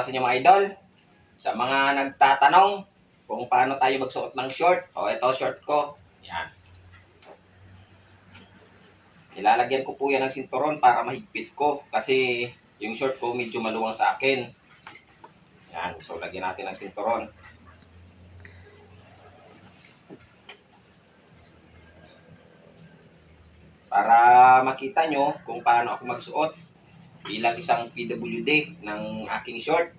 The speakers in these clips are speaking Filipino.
sa inyo mga idol. Sa mga nagtatanong kung paano tayo magsuot ng short, ito short ko. Yan. Ilalagyan ko po yan ng sinturon para mahigpit ko kasi yung short ko medyo maluwang sa akin. Yan. So, lagyan natin ng sinturon. Para makita nyo kung paano ako magsuot bilang isang PWD ng aking short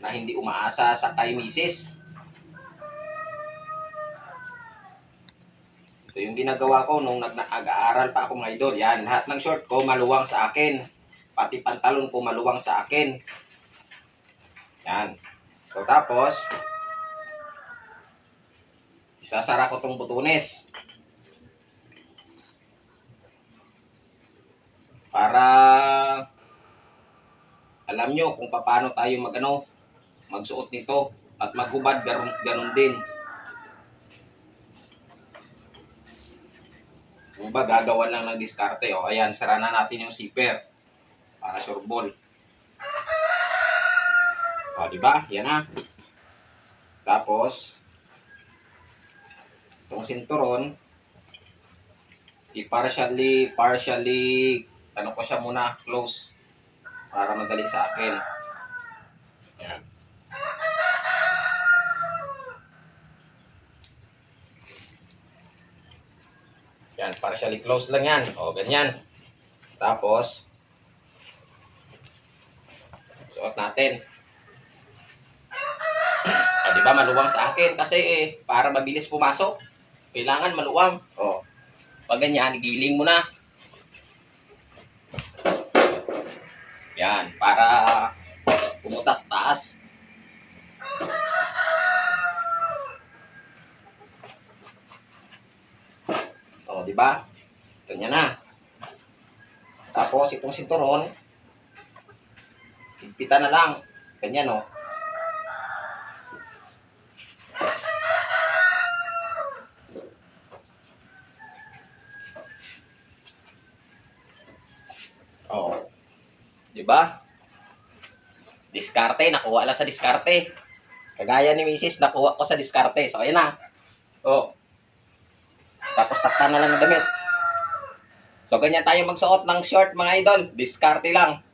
na hindi umaasa sa kay misis. Ito yung ginagawa ko nung nag-aaral pa ako mga idol. Yan, lahat ng short ko maluwang sa akin. Pati pantalon ko maluwang sa akin. Yan. So tapos, isasara ko tong butunes. Para alam nyo kung paano tayo magsuot nito at maghubad ganun din. Kung ba gagawan lang ng diskarte. Ayan, sara na natin yung zipper para sure ball. Diba? Yan na. Tapos, itong sinturon, partially, ko siya muna, close. Para madali sa akin. Yan. Yan, partially close lang yan. Ganyan. Tapos, suot natin. Diba maluwang sa akin kasi para mabilis pumasok kailangan maluwang. Pag ganyan, giling mo na. Yan, para pumunta sa taas. Diba? Ganyan na. Tapos itong sinturon, higpitan na lang. Ganyan Diba? Diskarte, nakuha lang sa diskarte. Kagaya ni Mrs. nakuha ko sa diskarte. So, ayan na. Tapos takpan na lang ng damit. So, ganyan tayo magsuot ng short mga idol. Diskarte lang.